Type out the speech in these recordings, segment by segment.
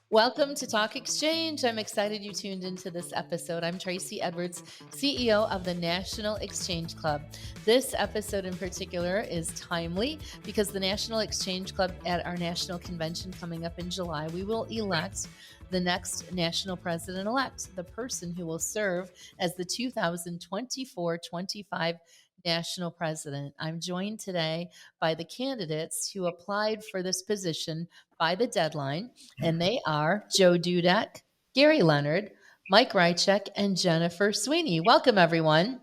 Welcome to Talk Exchange. I'm excited you tuned into this episode. I'm Tracey Edwards, CEO of the National Exchange Club. This episode in particular is timely because the National Exchange Club, at our national convention coming up in July, we will elect the next national president-elect, the person who will serve as the 2024-25 national president. I'm joined today by the candidates who applied for this position by the deadline, and they are Joe Dudek, Gary Leonard, Mike Reichek, and Jennifer Sweney. Welcome, everyone.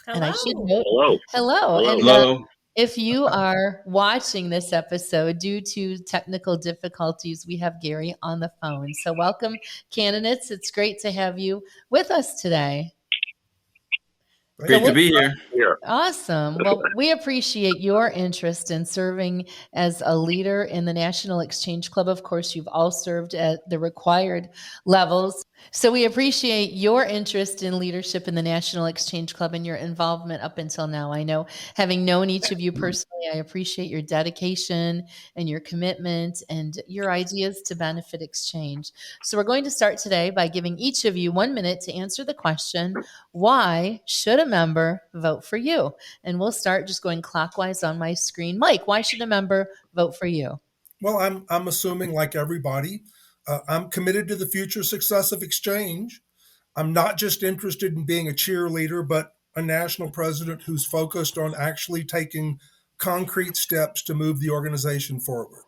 Hello. And I should note, Hello. hello. And Hello. if you are watching this episode due to technical difficulties, we have Gary on the phone. So welcome, candidates. It's great to have you with us today. Great to be here. Awesome. Well, we appreciate your interest in serving as a leader in the National Exchange Club. Of course, you've all served at the required levels. So we appreciate your interest in leadership in the National Exchange Club and your involvement up until now. I know, having known each of you personally, I appreciate your dedication and your commitment and your ideas to benefit Exchange. So we're going to start today by giving each of you 1 minute to answer the question, why should a member vote for you? And we'll start just going clockwise on my screen. Mike, why should a member vote for you? Well, I'm assuming, like everybody, I'm committed to the future success of Exchange. I'm not just interested in being a cheerleader, but a national president who's focused on actually taking concrete steps to move the organization forward.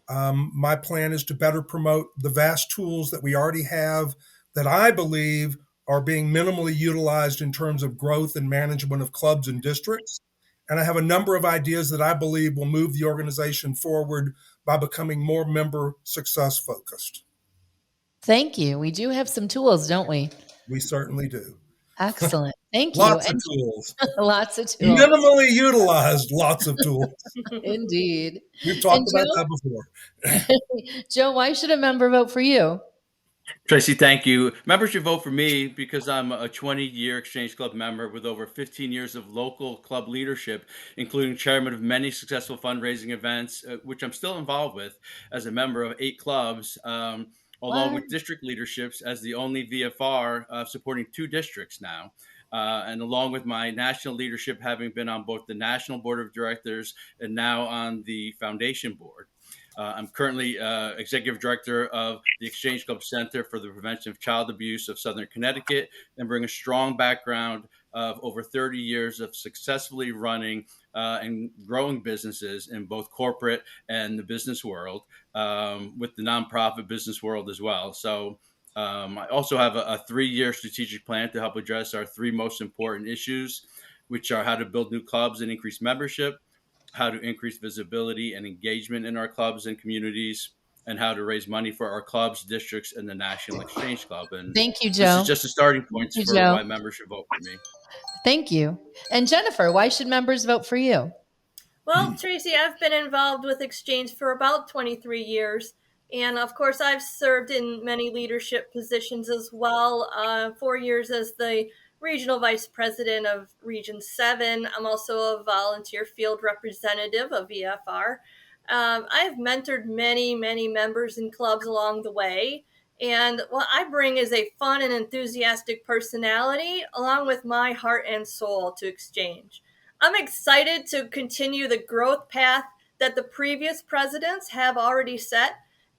My plan is to better promote the vast tools that we already have that I believe are being minimally utilized in terms of growth and management of clubs and districts. And I have a number of ideas that I believe will move the organization forward by becoming more member success focused. Thank you. We do have some tools, don't we? We certainly do. Excellent. Thank you. Lots of tools. Lots of tools. Minimally utilized, lots of tools. Indeed. We've talked about that before. Joe, why should a member vote for you? Tracey, thank you. Members should vote for me because I'm a 20-year Exchange Club member with over 15 years of local club leadership, including chairman of many successful fundraising events, which I'm still involved with as a member of 8 clubs, along with district leaderships as the only VFR supporting 2 districts now. And along with my national leadership, having been on both the National Board of Directors and now on the Foundation Board. I'm currently Executive Director of the Exchange Club Center for the Prevention of Child Abuse of Southern Connecticut, and bring a strong background of over 30 years of successfully running and growing businesses in both corporate and the business world, with the nonprofit business world as well. So I also have a 3-year strategic plan to help address our 3 most important issues, which are how to build new clubs and increase membership, how to increase visibility and engagement in our clubs and communities, and how to raise money for our clubs, districts, and the National Exchange Club. And thank you, Joe. This is just a starting point for why members should vote for me. Thank you. And Jennifer, why should members vote for you? Well, Tracey, I've been involved with Exchange for about 23 years. And of course, I've served in many leadership positions as well. 4 years as the Regional Vice President of Region 7. I'm also a volunteer field representative of VFR. I've mentored many members and clubs along the way. And what I bring is a fun and enthusiastic personality, along with my heart and soul to Exchange. I'm excited to continue the growth path that the previous presidents have already set.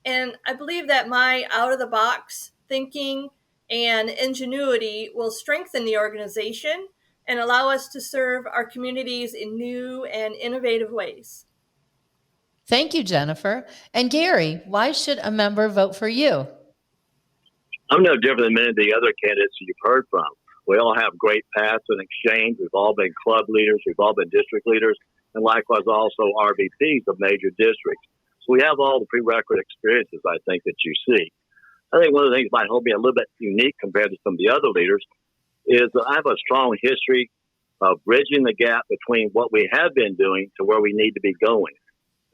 And I believe that my out-of-the-box thinking and ingenuity will strengthen the organization and allow us to serve our communities in new and innovative ways. Thank you, Jennifer. And Gary, why should a member vote for you? I'm no different than many of the other candidates you've heard from. We all have great paths in Exchange. We've all been club leaders. We've all been district leaders, and likewise also RVPs of major districts. So we have all the prerequisite experiences, I think, that you see. I think one of the things that might hold me a little bit unique compared to some of the other leaders is that I have a strong history of bridging the gap between what we have been doing to where we need to be going.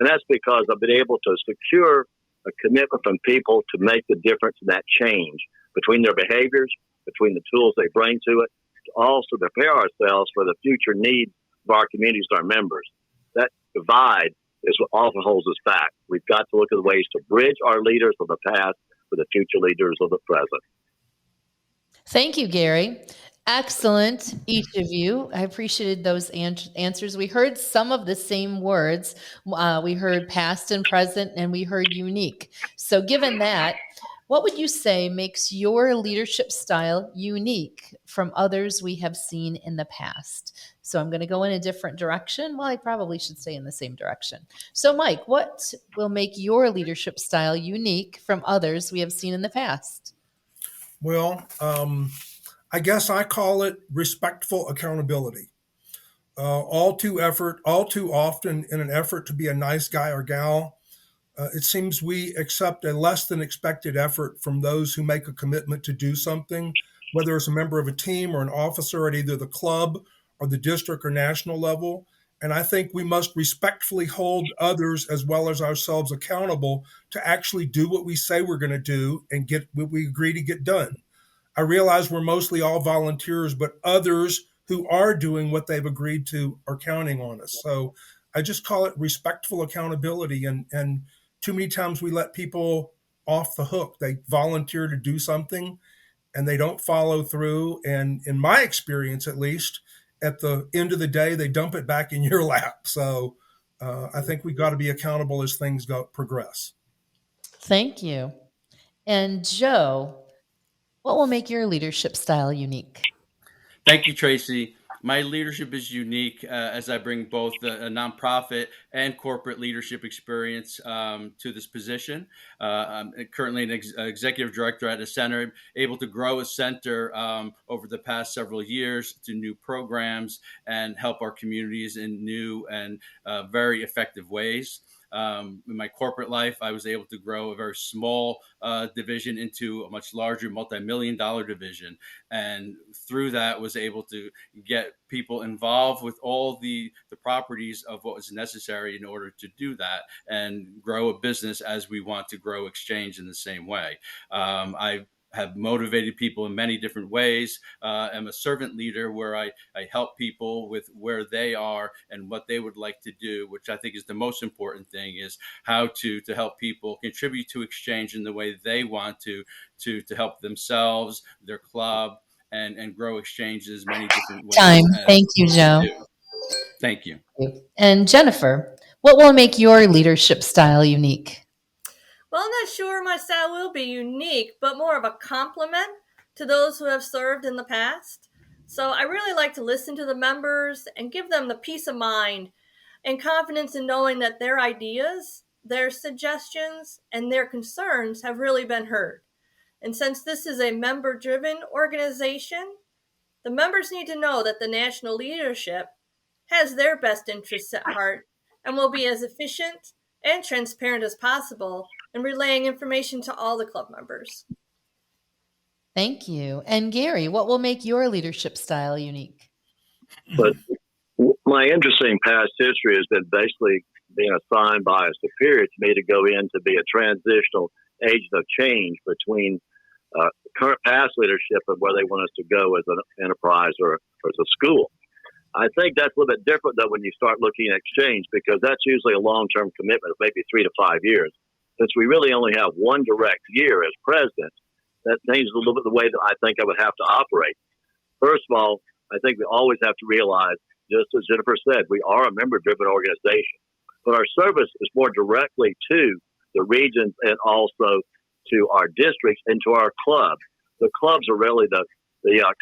And that's because I've been able to secure a commitment from people to make the difference in that change between their behaviors, between the tools they bring to it, to also prepare ourselves for the future needs of our communities and our members. That divide is what often holds us back. We've got to look at the ways to bridge our leaders of the past for the future leaders of the present. Thank you, Gary. Excellent, each of you. I appreciated those answers. We heard some of the same words. We heard past and present, and we heard unique. So given that, what would you say makes your leadership style unique from others we have seen in the past? So I'm going to go in a different direction. Well, I probably should stay in the same direction. So Mike, what will make your leadership style unique from others we have seen in the past? Well, I guess I call it respectful accountability. All too often, in an effort to be a nice guy or gal, it seems we accept a less than expected effort from those who make a commitment to do something, whether it's a member of a team or an officer at either the club or the district or national level. And I think we must respectfully hold others as well as ourselves accountable to actually do what we say we're going to do and get what we agree to get done. I realize we're mostly all volunteers, but others who are doing what they've agreed to are counting on us. So I just call it respectful accountability. And too many times we let people off the hook. They volunteer to do something and they don't follow through. And in my experience, at least, at the end of the day, they dump it back in your lap. So I think we got to be accountable as things progress. Thank you. And Joe, what will make your leadership style unique? Thank you, Tracy. My leadership is unique as I bring both a nonprofit and corporate leadership experience to this position. I'm currently an executive director at a center, able to grow a center over the past several years to new programs and help our communities in new and very effective ways. In my corporate life, I was able to grow a very small division into a much larger multi-million-dollar division. And through that was able to get people involved with all the properties of what was necessary in order to do that and grow a business as we want to grow Exchange in the same way. I have motivated people in many different ways. I'm a servant leader where I help people with where they are and what they would like to do, which I think is the most important thing, is how to help people contribute to Exchange in the way they want to help themselves, their club, and grow Exchanges many different ways. Thank you, Joe. Thank you. And Jennifer, what will make your leadership style unique? Well, I'm not sure my style will be unique, but more of a compliment to those who have served in the past. So I really like to listen to the members and give them the peace of mind and confidence in knowing that their ideas, their suggestions, and their concerns have really been heard. And since this is a member-driven organization, the members need to know that the national leadership has their best interests at heart and will be as efficient and transparent as possible in relaying information to all the club members. Thank you. And Gary, what will make your leadership style unique? But my interesting past history has been basically being assigned by a superior to me to go in to be a transitional agent of change between current past leadership and where they want us to go as an enterprise or as a school. I think that's a little bit different, though, when you start looking at Exchange, because that's usually a long-term commitment of maybe 3 to 5 years. Since we really only have one direct year as president, that changes a little bit the way that I think I would have to operate. First of all, I think we always have to realize, just as Jennifer said, we are a member-driven organization, but our service is more directly to the regions and also to our districts and to our clubs. The clubs are really the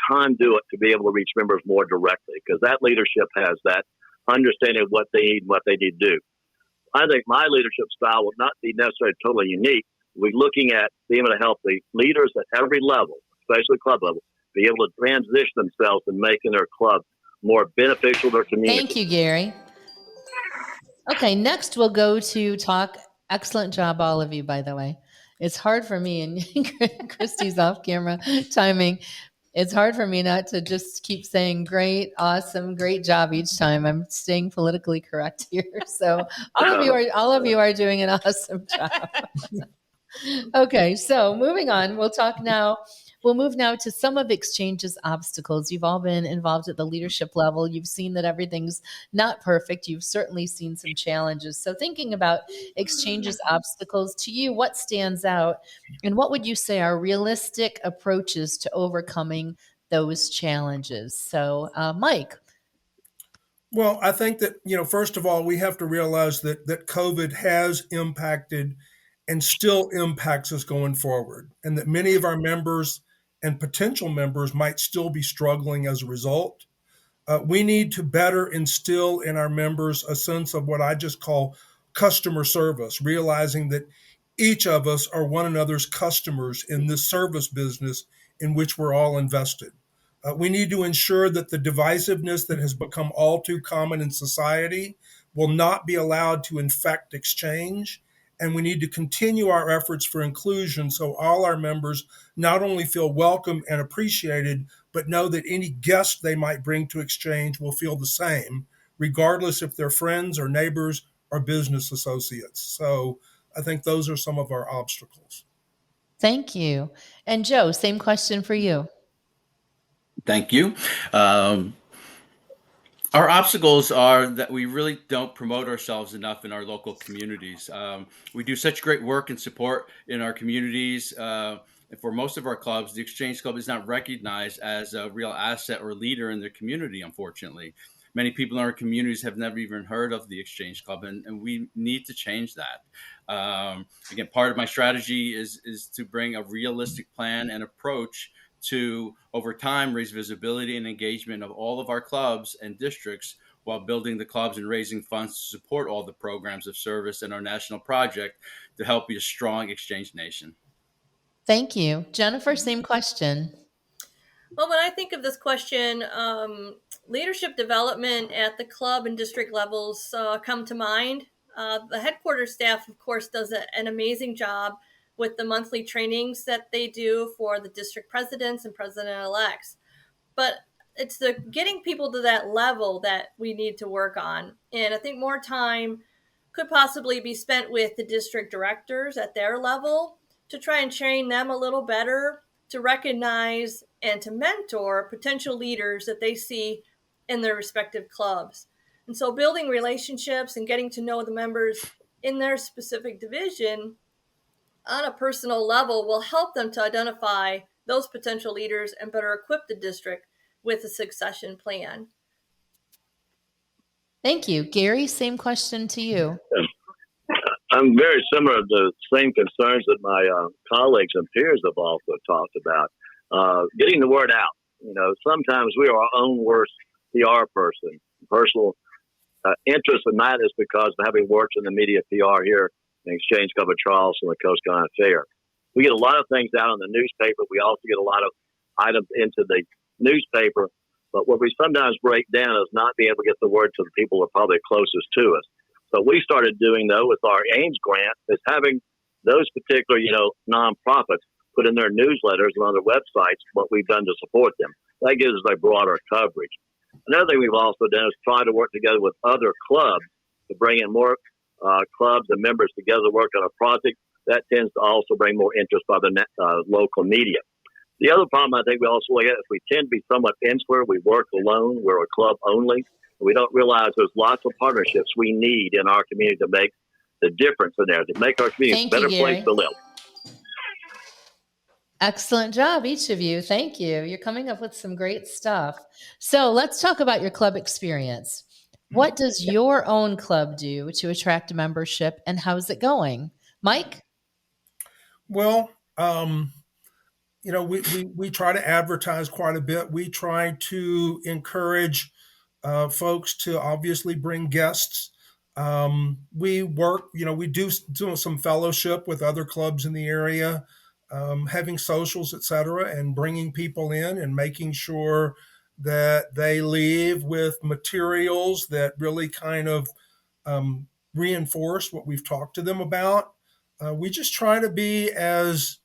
conduit to be able to reach members more directly, because that leadership has that understanding of what they need and what they need to do. I think my leadership style will not be necessarily totally unique. We're looking at being able to help the leaders at every level, especially club level, be able to transition themselves and making their club more beneficial to their community. Thank you, Gary. Okay, next we'll go to talk. Excellent job, all of you, by the way. It's hard for me, and Christy's off camera timing. It's hard for me not to just keep saying great, awesome, great job each time. I'm staying politically correct here. So all of you are doing an awesome job. Okay, so moving on, we'll talk now we'll move now to some of Exchange's obstacles. You've all been involved at the leadership level. You've seen that everything's not perfect. You've certainly seen some challenges. So thinking about Exchange's obstacles, to you, what stands out? And what would you say are realistic approaches to overcoming those challenges? So, Mike. Well, I think that, first of all, we have to realize that COVID has impacted and still impacts us going forward, and that many of our members and potential members might still be struggling as a result. We need to better instill in our members a sense of what I just call customer service, realizing that each of us are one another's customers in this service business in which we're all invested. We need to ensure that the divisiveness that has become all too common in society will not be allowed to infect exchange. And we need to continue our efforts for inclusion so all our members not only feel welcome and appreciated, but know that any guest they might bring to exchange will feel the same, regardless if they're friends or neighbors or business associates. So I think those are some of our obstacles. Thank you. And Joe, same question for you. Thank you. Our obstacles are that we really don't promote ourselves enough in our local communities. We do such great work and support in our communities. And for most of our clubs, the Exchange Club is not recognized as a real asset or leader in their community, unfortunately. Many people in our communities have never even heard of the Exchange Club, and we need to change that. Again, part of my strategy is to bring a realistic plan and approach to, over time, raise visibility and engagement of all of our clubs and districts while building the clubs and raising funds to support all the programs of service in our national project to help be a strong Exchange nation. Thank you. Jennifer, same question. Well, when I think of this question, leadership development at the club and district levels come to mind. The headquarters staff, of course, does an amazing job with the monthly trainings that they do for the district presidents and president-elects. But it's the getting people to that level that we need to work on. And I think more time could possibly be spent with the district directors at their level to try and train them a little better, to recognize and to mentor potential leaders that they see in their respective clubs. And so building relationships and getting to know the members in their specific division on a personal level will help them to identify those potential leaders and better equip the district with a succession plan. Thank you. Gary, same question to you. I'm very similar to the same concerns that my colleagues and peers have also talked about. Getting the word out. Sometimes we are our own worst PR person. Personal interest in that is because of having worked in the media PR here in Exchange Club of Charleston, the Coast Carolina Fair. We get a lot of things out in the newspaper. We also get a lot of items into the newspaper. But what we sometimes break down is not being able to get the word to the people who are probably closest to us. So we started doing, though, with our Ames grant, is having those particular, nonprofits put in their newsletters and on their websites what we've done to support them. That gives us a broader coverage. Another thing we've also done is try to work together with other clubs to bring in more clubs and members together to work on a project. That tends to also bring more interest by the local media. The other problem I think we also look at is we tend to be somewhat insular. We work alone. We're a club only. We don't realize there's lots of partnerships we need in our community to make the difference in there, to make our community a better place to live. Excellent job, each of you. Thank you. You're coming up with some great stuff. So let's talk about your club experience. What does your own club do to attract membership, and how's it going? Mike? Well, we try to advertise quite a bit. We try to encourage folks to obviously bring guests. We work, we do some fellowship with other clubs in the area, having socials, et cetera, and bringing people in and making sure that they leave with materials that really kind of reinforce what we've talked to them about. We just try to be as,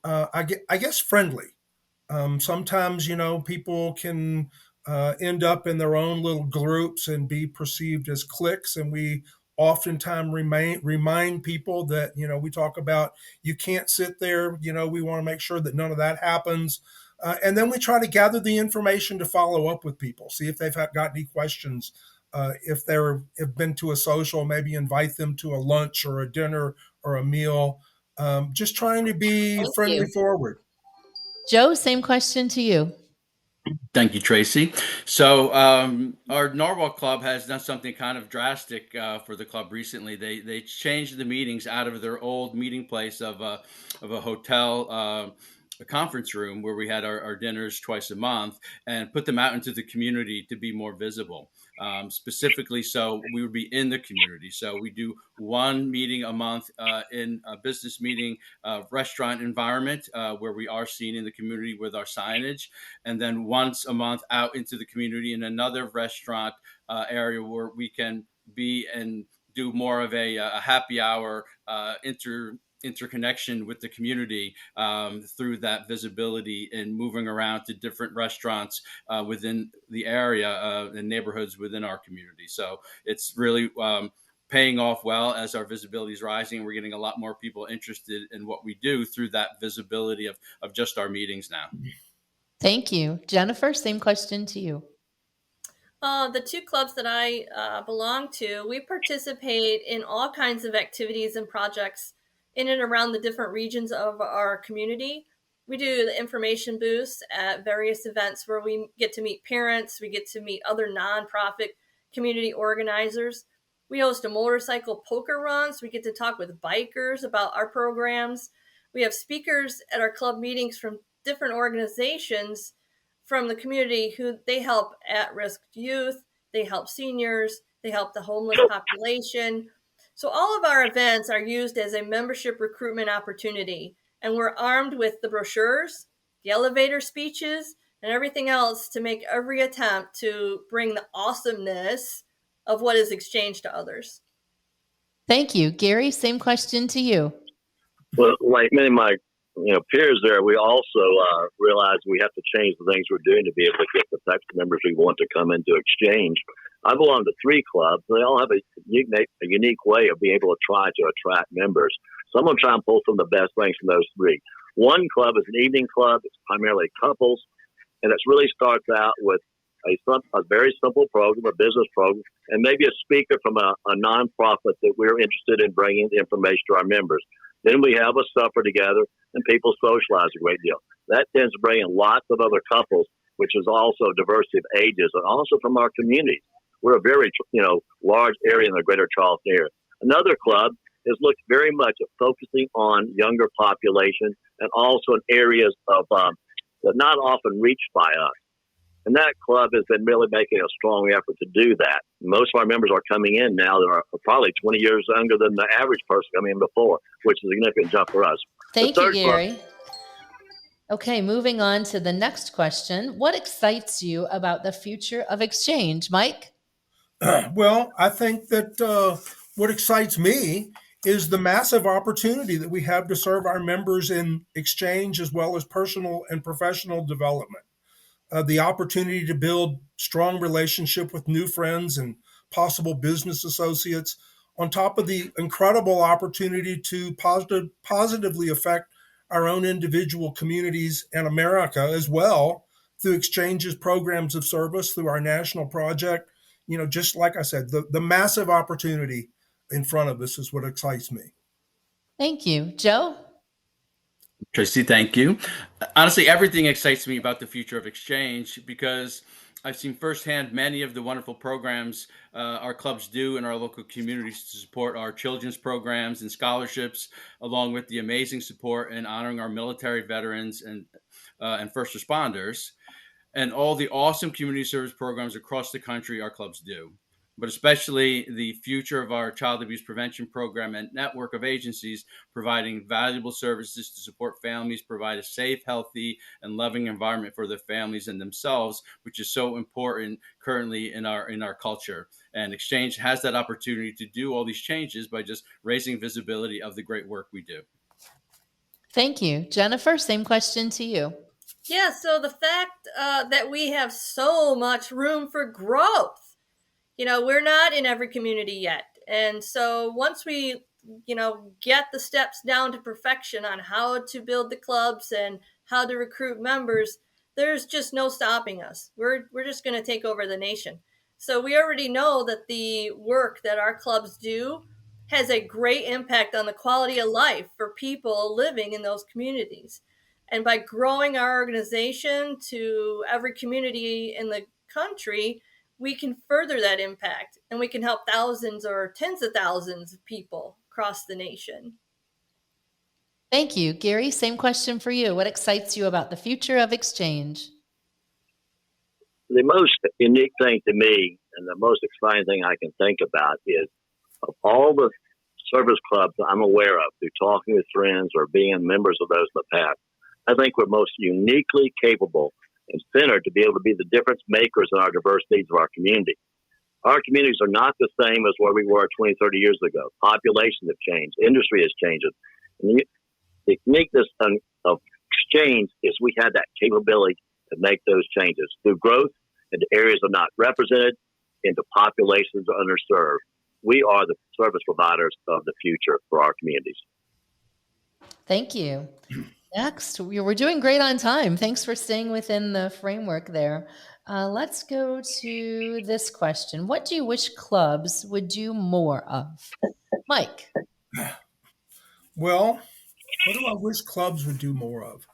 I guess, friendly. Sometimes, people can end up in their own little groups and be perceived as cliques, and we oftentimes remind people that, we talk about you can't sit there. We want to make sure that none of that happens. And then we try to gather the information to follow up with people, see if they've got any questions. If have been to a social, maybe invite them to a lunch or a dinner or a meal. Just trying to be Thank friendly you. forward. Joe, same question to you. Thank you, Tracy. So our Norwalk Club has done something kind of drastic for the club recently. They changed the meetings out of their old meeting place of a hotel, a conference room where we had our dinners twice a month, and put them out into the community to be more visible. Specifically, so we would be in the community. So we do one meeting a month in a business meeting, restaurant environment where we are seen in the community with our signage, and then once a month out into the community in another restaurant area where we can be and do more of a happy hour interconnection with the community through that visibility and moving around to different restaurants within the area and neighborhoods within our community. So it's really paying off well as our visibility is rising. We're getting a lot more people interested in what we do through that visibility of just our meetings now. Thank you. Jennifer, same question to you. The two clubs that I belong to, we participate in all kinds of activities and projects in and around the different regions of our community. We do the information booths at various events where we get to meet parents, we get to meet other nonprofit community organizers. We host a motorcycle poker run, so we get to talk with bikers about our programs. We have speakers at our club meetings from different organizations from the community who they help at-risk youth, they help seniors, they help the homeless population. So all of our events are used as a membership recruitment opportunity, and we're armed with the brochures, the elevator speeches, and everything else to make every attempt to bring the awesomeness of what is exchanged to others. Thank you. Gary, same question to you. Well, like many of my peers there, we also realize we have to change the things we're doing to be able to get the types of members we want to come into exchange. I belong to 3 clubs. They all have a unique way of being able to try to attract members. So I'm going to try and pull some of the best things from those 3. One club is an evening club. It's primarily couples, and it really starts out with a very simple program, a business program, and maybe a speaker from a nonprofit that we're interested in bringing the information to our members. Then we have a supper together, and people socialize a great deal. That tends to bring in lots of other couples, which is also diversity of ages, and also from our communities. We're a very, large area in the greater Charleston area. Another club has looked very much at focusing on younger population and also in areas of that not often reached by us. And that club has been really making a strong effort to do that. Most of our members are coming in now that are probably 20 years younger than the average person coming in before, which is a significant jump for us. Thank you, Gary. Okay, moving on to the next question. What excites you about the future of exchange, Mike? Well, I think that what excites me is the massive opportunity that we have to serve our members in exchange as well as personal and professional development. The opportunity to build strong relationship with new friends and possible business associates, on top of the incredible opportunity to positively affect our own individual communities and America as well through exchanges, programs of service, through our national project. Just like I said, the massive opportunity in front of us is what excites me. Thank you. Joe? Tracy, thank you. Honestly, everything excites me about the future of exchange because I've seen firsthand many of the wonderful programs our clubs do in our local communities to support our children's programs and scholarships, along with the amazing support and honoring our military veterans and first responders, and all the awesome community service programs across the country our clubs do. But especially the future of our child abuse prevention program and network of agencies providing valuable services to support families, provide a safe, healthy, and loving environment for their families and themselves, which is so important currently in our culture. And Exchange has that opportunity to do all these changes by just raising visibility of the great work we do. Thank you. Jennifer, same question to you. Yeah, so the fact that we have so much room for growth. We're not in every community yet. And so once we, get the steps down to perfection on how to build the clubs and how to recruit members, there's just no stopping us. We're just going to take over the nation. So we already know that the work that our clubs do has a great impact on the quality of life for people living in those communities. And by growing our organization to every community in the country, we can further that impact and we can help thousands or tens of thousands of people across the nation. Thank you. Gary, same question for you. What excites you about the future of Exchange? The most unique thing to me and the most exciting thing I can think about is of all the service clubs I'm aware of through talking with friends or being members of those in the past, I think we're most uniquely capable and centered to be able to be the difference makers in our diverse needs of our community. Our communities are not the same as where we were 20, 30 years ago. Populations have changed. Industry has changed. And the uniqueness of Exchange is we had that capability to make those changes through growth into areas that are not represented, into populations that are underserved. We are the service providers of the future for our communities. Thank you. Next, we're doing great on time. Thanks for staying within the framework there. Let's go to this question. What do you wish clubs would do more of? Mike. Well, what do I wish clubs would do more of?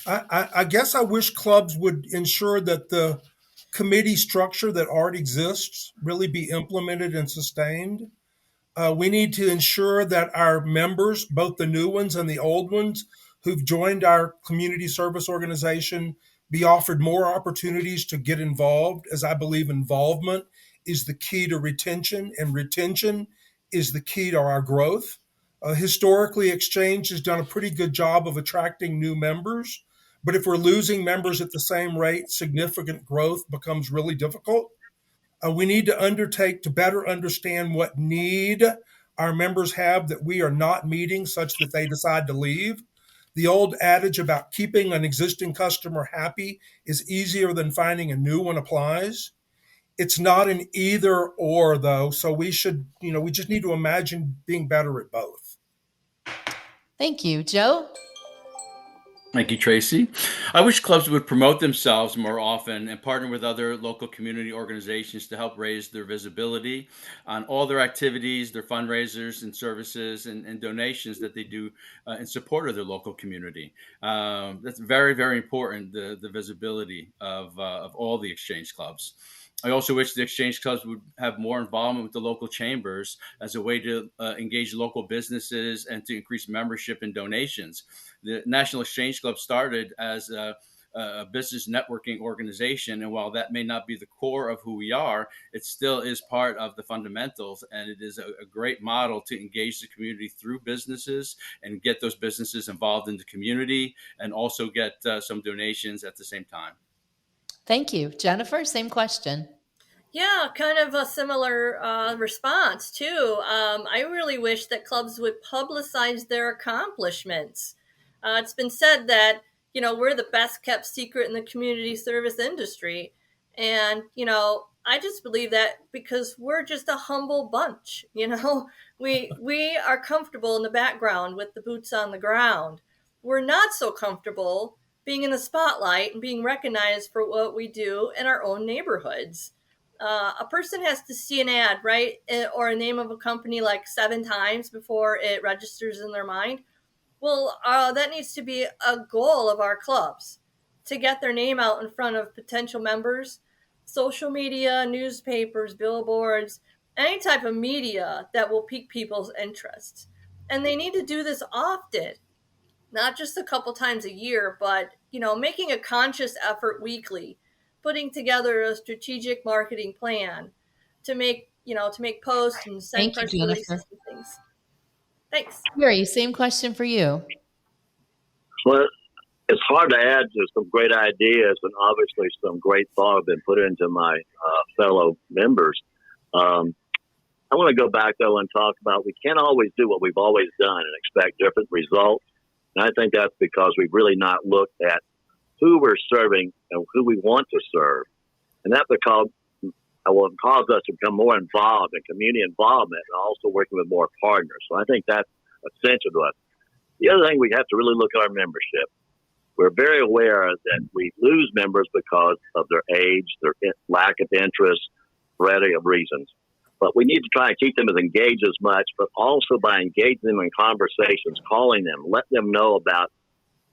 I guess I wish clubs would ensure that the committee structure that already exists really be implemented and sustained. We need to ensure that our members, both the new ones and the old ones who've joined our community service organization, be offered more opportunities to get involved, as I believe involvement is the key to retention, and retention is the key to our growth. Historically, Exchange has done a pretty good job of attracting new members, but if we're losing members at the same rate, significant growth becomes really difficult. We need to undertake to better understand what need our members have that we are not meeting such that they decide to leave. The old adage about keeping an existing customer happy is easier than finding a new one applies. It's not an either or though, so we should, we just need to imagine being better at both. Thank you. Joe? Thank you, Tracy. I wish clubs would promote themselves more often and partner with other local community organizations to help raise their visibility on all their activities, their fundraisers and services and donations that they do in support of their local community. That's very, very important, the visibility of all the Exchange clubs. I also wish the Exchange clubs would have more involvement with the local chambers as a way to engage local businesses and to increase membership and donations. The National Exchange Club started as a business networking organization, and while that may not be the core of who we are, it still is part of the fundamentals, and it is a great model to engage the community through businesses and get those businesses involved in the community and also get some donations at the same time. Thank you. Jennifer, same question. Yeah, kind of a similar response too. I really wish that clubs would publicize their accomplishments. It's been said that, we're the best kept secret in the community service industry. And, I just believe that because we're just a humble bunch, we are comfortable in the background with the boots on the ground. We're not so comfortable being in the spotlight and being recognized for what we do in our own neighborhoods. A person has to see an ad, right? Or a name of a company like 7 times before it registers in their mind. Well, that needs to be a goal of our clubs, to get their name out in front of potential members, social media, newspapers, billboards, any type of media that will pique people's interest. And they need to do this often, not just a couple times a year, but, making a conscious effort weekly, putting together a strategic marketing plan to make posts and send press releases and things. Thanks. Gary, same question for you. Well, it's hard to add to some great ideas, and obviously some great thought have been put into my fellow members. I want to go back, though, and talk about we can't always do what we've always done and expect different results. And I think that's because we've really not looked at who we're serving and who we want to serve. And that's because will cause us to become more involved in community involvement and also working with more partners. So I think that's essential to us. The other thing, we have to really look at our membership. We're very aware that we lose members because of their age, their lack of interest, variety of reasons. But we need to try and keep them as engaged as much, but also by engaging them in conversations, calling them, let them know about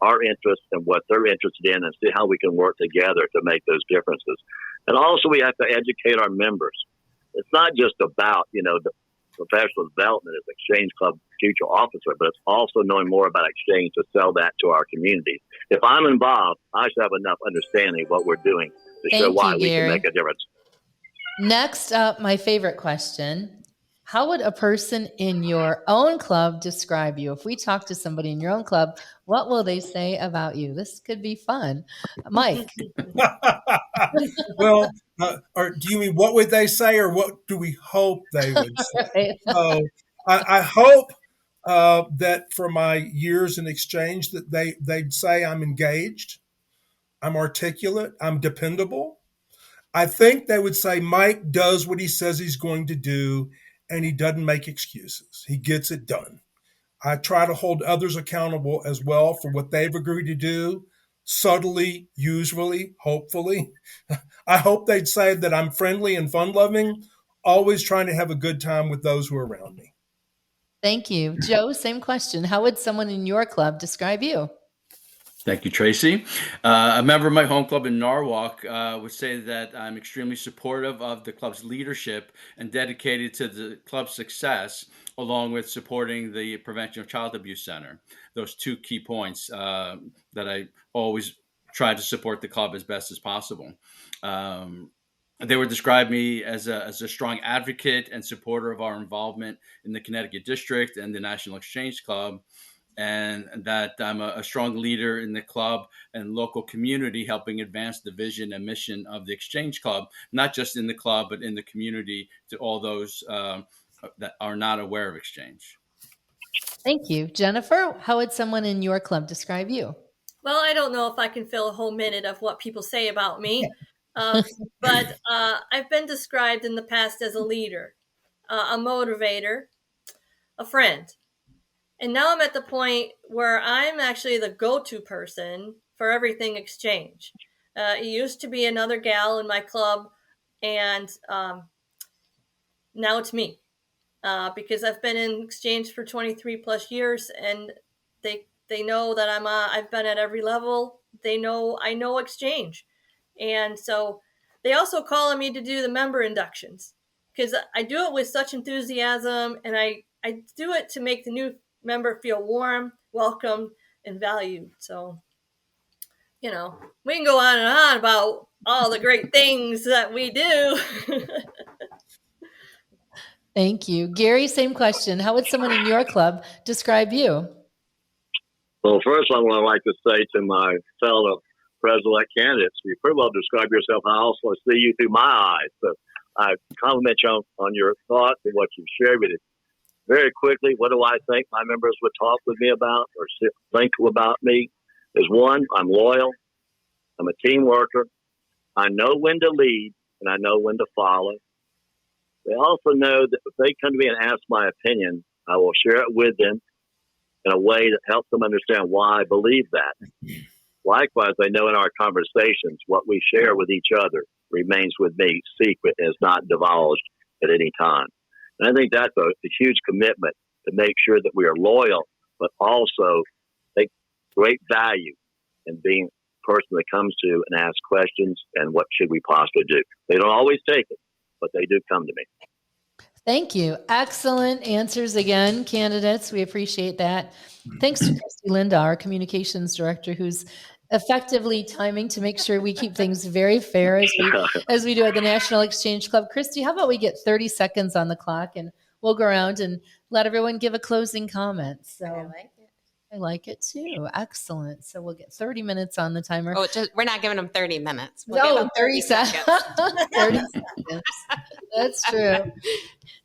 our interests and what they're interested in, and see how we can work together to make those differences. And also, we have to educate our members. It's not just about, the professional development as Exchange Club future officer, but it's also knowing more about Exchange to sell that to our communities. If I'm involved, I should have enough understanding of what we're doing to show why we can make a difference. Next up, my favorite question. How would a person in your own club describe you? If we talk to somebody in your own club, what will they say about you? This could be fun. Mike. Well, or do you mean what would they say, or what do we hope they would say? Right. So I hope that for my years in Exchange that they'd say I'm engaged, I'm articulate, I'm dependable. I think they would say Mike does what he says he's going to do, and he doesn't make excuses. He gets it done. I try to hold others accountable as well for what they've agreed to do, subtly, usually, hopefully. I hope they'd say that I'm friendly and fun-loving, always trying to have a good time with those who are around me. Thank you. Joe, same question. How would someone in your club describe you? Thank you, Tracy. A member of my home club in Norwalk would say that I'm extremely supportive of the club's leadership and dedicated to the club's success, along with supporting the Prevention of Child Abuse Center. Those two key points that I always try to support the club as best as possible. They would describe me as a strong advocate and supporter of our involvement in the Connecticut District and the National Exchange Club, and that I'm a strong leader in the club and local community, helping advance the vision and mission of the Exchange Club, not just in the club, but in the community, to all those that are not aware of Exchange. Thank you. Jennifer, how would someone in your club describe you? Well, I don't know if I can fill a whole minute of what people say about me, but I've been described in the past as a leader, a motivator, a friend. And now I'm at the point where I'm actually the go-to person for everything Exchange. It used to be another gal in my club, and now it's me, because I've been in Exchange for 23 plus years, and they know that I've been at every level. They know I know Exchange, and so they also call on me to do the member inductions, because I do it with such enthusiasm, and I do it to make the new member feel warm, welcomed, and valued. So, we can go on and on about all the great things that we do. Thank you. Gary, same question. How would someone in your club describe you? Well, first, I would like to say to my fellow president candidates, you pretty well describe yourself. I also see you through my eyes. So I compliment you on your thoughts and what you've shared with us. Very quickly, what do I think my members would talk with me about or think about me? Is one, I'm loyal. I'm a team worker. I know when to lead and I know when to follow. They also know that if they come to me and ask my opinion, I will share it with them in a way that helps them understand why I believe that. Likewise, they know in our conversations what we share with each other remains with me secret and is not divulged at any time. And I think that's a huge commitment to make sure that we are loyal, but also take great value in being a person that comes to and asks questions and what should we possibly do. They don't always take it, but they do come to me. Thank you. Excellent answers again, candidates. We appreciate that. Thanks to Christy Linda, our communications director, who's effectively timing to make sure we keep things very fair as we do at the National Exchange Club. Christy, how about we get 30 seconds on the clock and we'll go around and let everyone give a closing comment. So I like it. I like it too. Excellent. So we'll get 30 minutes on the timer. Oh, we're not giving them 30 minutes. We'll No, give them 30 seconds. 30 seconds. That's true.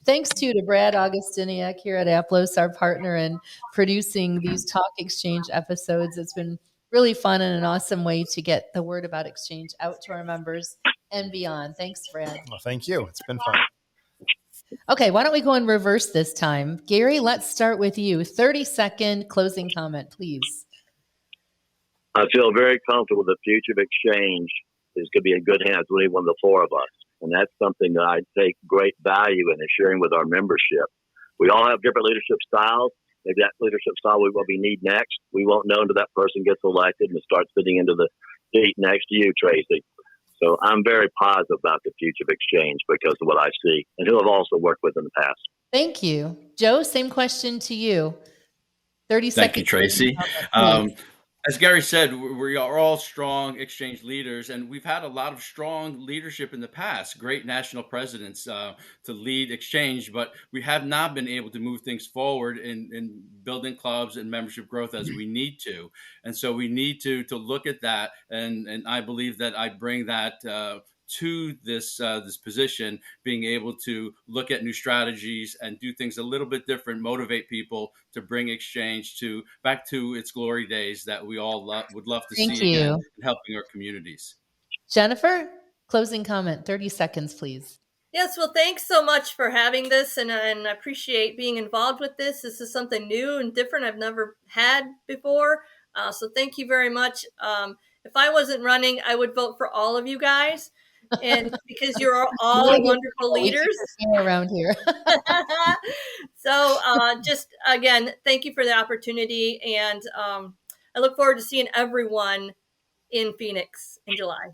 Thanks to Brad Augustiniak here at Aplos, our partner in producing these Talk Exchange episodes. It's been really fun and an awesome way to get the word about Exchange out to our members and beyond. Thanks, Fred. Well, thank you. It's been fun. Okay, why don't we go in reverse this time? Gary, let's start with you. 30-second closing comment, please. I feel very comfortable the future of exchange is going to be in good hands with any one of the four of us. And that's something that I take great value in sharing with our membership. We all have different leadership styles. Maybe that leadership style we will be need next. We won't know until that person gets elected and starts fitting into the seat next to you, Tracey. So I'm very positive about the future of exchange because of what I see and who I've also worked with in the past. Thank you. Joe, same question to you. 30 seconds. Thank you, Tracey. As Gary said, we are all strong exchange leaders, and we've had a lot of strong leadership in the past, great national presidents to lead exchange, but we have not been able to move things forward in building clubs and membership growth as we need to. And so we need to look at that, and I believe that I bring that to this position, being able to look at new strategies and do things a little bit different, motivate people to bring exchange back to its glory days that we all would love to see again in helping our communities. Jennifer, closing comment, 30 seconds, please. Yes, well, thanks so much for having this, and I appreciate being involved with this. This is something new and different I've never had before, so thank you very much. If I wasn't running, I would vote for all of you guys, and because you're all wonderful leaders around here. So just again, thank you for the opportunity, and I look forward to seeing everyone in Phoenix in July.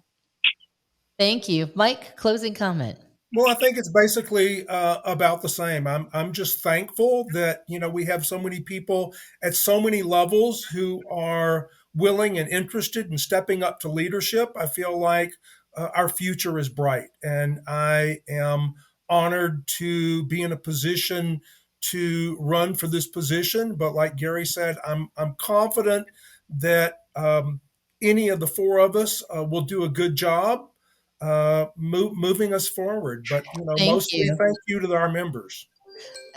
Thank you. Mike, closing comment. Well, I think it's basically about the same. I'm just thankful that, we have so many people at so many levels who are willing and interested in stepping up to leadership. I feel like our future is bright, and I am honored to be in a position to run for this position. But like Gary said, I'm confident that any of the four of us will do a good job moving us forward. But mostly thank you to our members.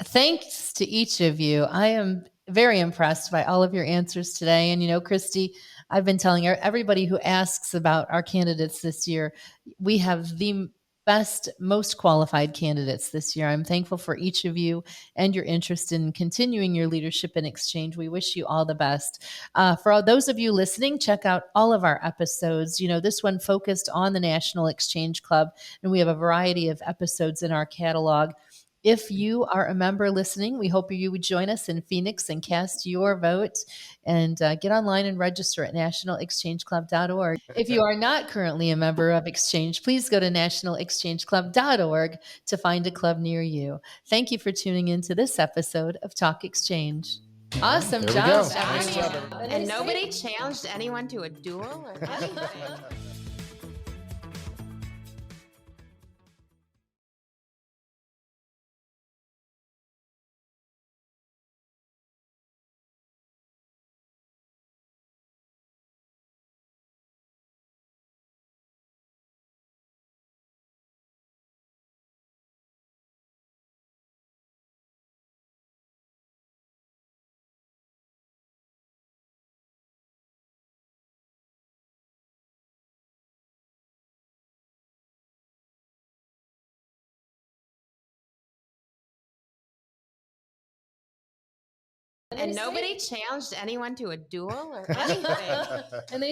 Thanks to each of you. I am very impressed by all of your answers today. And Christy, I've been telling everybody who asks about our candidates this year, we have the best, most qualified candidates this year. I'm thankful for each of you and your interest in continuing your leadership in exchange. We wish you all the best. For all those of you listening, check out all of our episodes. This one focused on the National Exchange Club, and we have a variety of episodes in our catalog. If you are a member listening, we hope you would join us in Phoenix and cast your vote, and get online and register at nationalexchangeclub.org. If you are not currently a member of Exchange, please go to nationalexchangeclub.org to find a club near you. Thank you for tuning in to this episode of Talk Exchange. Awesome job. Nice job, everybody. And nobody challenged anyone to a duel or anything. And nobody challenged anyone to a duel or anything. And they